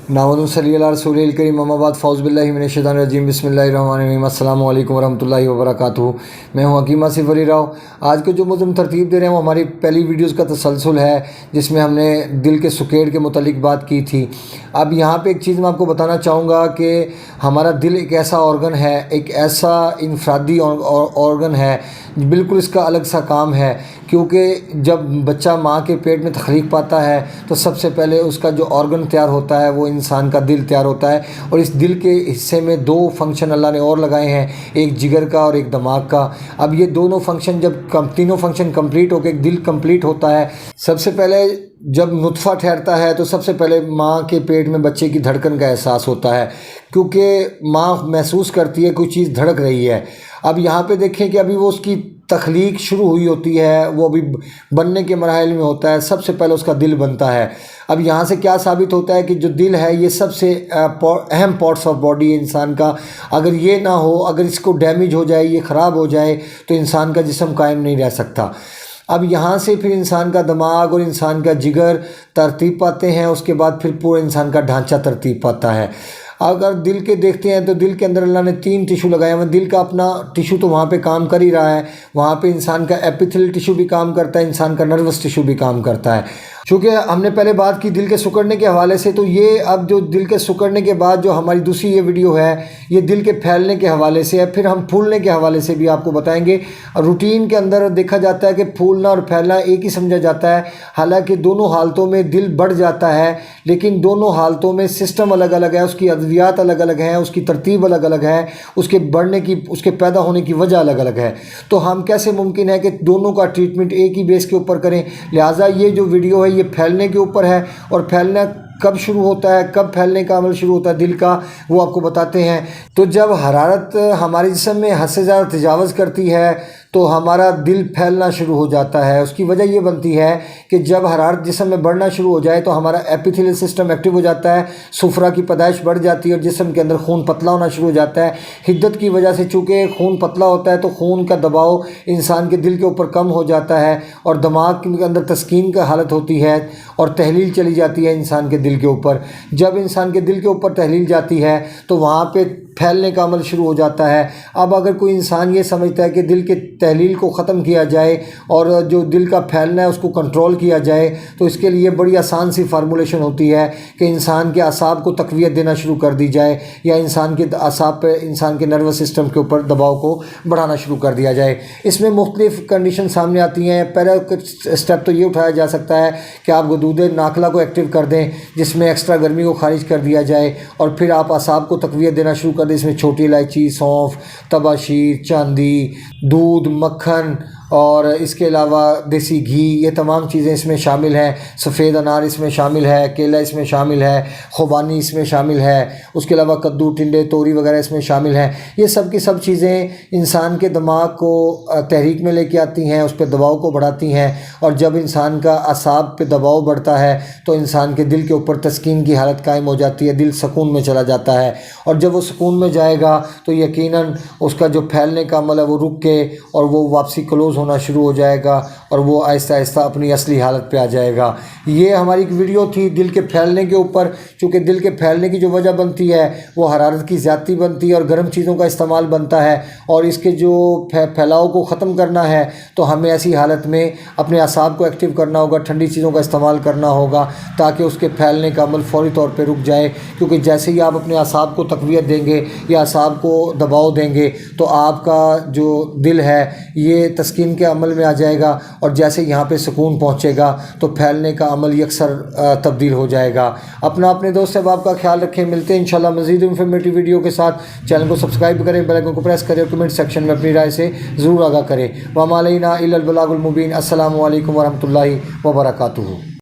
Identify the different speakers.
Speaker 1: नामदु सल्ली अला रसूलिल करीम अम्मा बाद फ़ौज़ बिल्लाहि मिनश शैतानिर रजीम बिस्मिल्लाहिर्रहमानिर्रहीम अस्सलामु अलैकुम वरहमतुल्लाहि वबरकातुहू। मैं हूँ हकीम आसिफ अली राव। आज को जो मौज़ूअ तरतीब दे रहे हैं वो हमारी पहली वीडियोज़ का तसलसल है जिसमें हमने दिल के सुकेड़ के मुतालिक बात की थी। अब यहाँ पे एक चीज़ मैं आपको बताना चाहूँगा कि हमारा दिल एक ऐसा ऑर्गन है, एक ऐसा इनफरादी ऑर्गन है, बिल्कुल इसका अलग सा काम है। क्योंकि जब बच्चा माँ के पेट में तखलीक पाता है तो सबसे पहले उसका जो ऑर्गन तैयार होता है वो इंसान का दिल तैयार होता है। और इस दिल के हिस्से में दो फंक्शन अल्लाह ने और लगाए हैं, एक जिगर का और एक दिमाग का। अब ये दोनों फंक्शन तीनों फंक्शन कंप्लीट होकर एक दिल कंप्लीट होता है। सबसे पहले जब नुत्फ़ा ठहरता है तो सबसे पहले माँ के पेट में बच्चे की धड़कन का एहसास होता है, क्योंकि माँ महसूस करती है कोई चीज़ धड़क रही है। अब यहाँ पे देखें कि अभी वो उसकी तख्लीक शुरू हुई होती है, वो अभी बनने के मराहिल में होता है, सबसे पहले उसका दिल बनता है। अब यहाँ से क्या साबित होता है कि जो दिल है ये सबसे अहम पार्ट्स ऑफ बॉडी है इंसान का। अगर ये ना हो, अगर इसको डैमेज हो जाए, ये ख़राब हो जाए तो इंसान का जिस्म कायम नहीं रह सकता। अब यहाँ से फिर इंसान का दिमाग और इंसान का जिगर तरतीब पाते हैं, उसके बाद फिर पूरे इंसान का ढांचा तरतीब पाता है। अगर दिल के देखते हैं तो दिल के अंदर अल्लाह ने 3 टिशू लगाए हुए। दिल का अपना टिशू तो वहाँ पे काम कर ही रहा है, वहाँ पे इंसान का एपिथेलियल टिशू भी काम करता है, इंसान का नर्वस टिशू भी काम करता है। चूँकि हमने पहले बात की दिल के सिकुड़ने के हवाले से, तो ये अब जो दिल के सिकुड़ने के बाद जो हमारी दूसरी ये वीडियो है ये दिल के फैलने के हवाले से है। फिर हम फूलने के हवाले से भी आपको बताएंगे। रूटीन के अंदर देखा जाता है कि फूलना और फैलना एक ही समझा जाता है, हालांकि दोनों हालतों में दिल बढ़ जाता है, लेकिन दोनों हालतों में सिस्टम अलग अलग है, उसकी अद्वियात अलग अलग हैं, उसकी तरतीब अलग अलग है, उसके बढ़ने की, उसके पैदा होने की वजह अलग अलग है। तो हम कैसे मुमकिन है कि दोनों का ट्रीटमेंट एक ही बेस के ऊपर करें। लिहाजा ये जो वीडियो है ये फैलने के ऊपर है, और फैलना कब शुरू होता है, कब फैलने का अमल शुरू होता है दिल का, वो आपको बताते हैं। तो जब हरारत हमारे जिस्म में हद से ज़्यादा तजावज़ करती है तो हमारा दिल फैलना शुरू हो जाता है। उसकी वजह ये बनती है कि जब हरारत जिस्म में बढ़ना शुरू हो जाए तो हमारा एपिथेलियल सिस्टम एक्टिव हो जाता है, सुफरा की पैदाइश बढ़ जाती है और जिस्म के अंदर खून पतला होना शुरू हो जाता है। हिद्दत की वजह से चूँकि खून पतला होता है तो खून का दबाव इंसान के दिल के ऊपर कम हो जाता है और दिमाग के अंदर तस्कीन का हालत होती है और तहलील चली जाती है इंसान के दिल के ऊपर। जब इंसान के दिल के ऊपर तहलील जाती है तो वहाँ पे फैलने का अमल शुरू हो जाता है। अब अगर कोई इंसान ये समझता है कि दिल के तहलील को ख़त्म किया जाए और जो दिल का फैलना है उसको कंट्रोल किया जाए, तो इसके लिए बड़ी आसान सी फार्मूलेशन होती है कि इंसान के असाब को तक़वियत देना शुरू कर दी जाए, या इंसान के असाब पे, इंसान के नर्वस सिस्टम के ऊपर दबाव को बढ़ाना शुरू कर दिया जाए। इसमें मुख्तलिफ़ कंडीशन सामने आती हैं। पहला स्टेप तो ये उठाया जा सकता है कि आप गदूदे नाखला को एक्टिव कर दें, जिसमें एक्स्ट्रा गर्मी को खारिज कर दिया जाए, और फिर आप असाब को तक़वियत देना शुरू कर दें। इसमें छोटी इलायची, सौंफ, तबाशीर, चांदी, दूध, मक्खन और इसके अलावा देसी घी, ये तमाम चीज़ें इसमें शामिल हैं। सफ़ेद अनार इसमें शामिल है, केला इसमें शामिल है, खुबानी इसमें शामिल है, उसके अलावा कद्दू, टिंडे, तोरी वगैरह इसमें शामिल हैं। ये सब की सब चीज़ें इंसान के दिमाग को तहरीक में लेके आती हैं, उस पर दबाव को बढ़ाती हैं, और जब इंसान का असाब पे दबाव बढ़ता है तो इंसान के दिल के ऊपर तस्कीन की हालत कायम हो जाती है, दिल सुकून में चला जाता है। और जब वो सुकून में जाएगा तो यकीनन उसका जो फैलने का अमल है वो रुक के और वो वापसी क्लोज़ होना शुरू हो जाएगा और वो आहिस्ता आहिस्ता अपनी असली हालत पे आ जाएगा। ये हमारी एक वीडियो थी दिल के फैलने के ऊपर। चूँकि दिल के फैलने की जो वजह बनती है वो हरारत की ज़्यादती बनती है और गर्म चीज़ों का इस्तेमाल बनता है, और इसके जो फैलाव को ख़त्म करना है तो हमें ऐसी हालत में अपने असाब को एक्टिव करना होगा, ठंडी चीज़ों का इस्तेमाल करना होगा ताकि उसके फैलने का अमल फ़ौरी तौर पर रुक जाए। क्योंकि जैसे ही आप अपने असाब को तक़वियत देंगे या असाब को दबाव देंगे तो आपका जो दिल है ये तस्कीन के अमल में आ जाएगा, और जैसे यहाँ पे सुकून पहुँचेगा तो फैलने का अमल यकसर तब्दील हो जाएगा। अपने दोस्त अहबाब का ख्याल रखें। मिलते हैं इंशाल्लाह मज़ीद इन्फॉर्मेटिव वीडियो के साथ। चैनल को सब्सक्राइब करें, बेल आइकन को प्रेस करें और कमेंट सेक्शन में अपनी राय से ज़रूर आगाह करें। व मा अलैना इल्लल बलागुल मुबीन। अस्सलामु अलैकुम व रहमतुल्लाहि व बरकातुहू।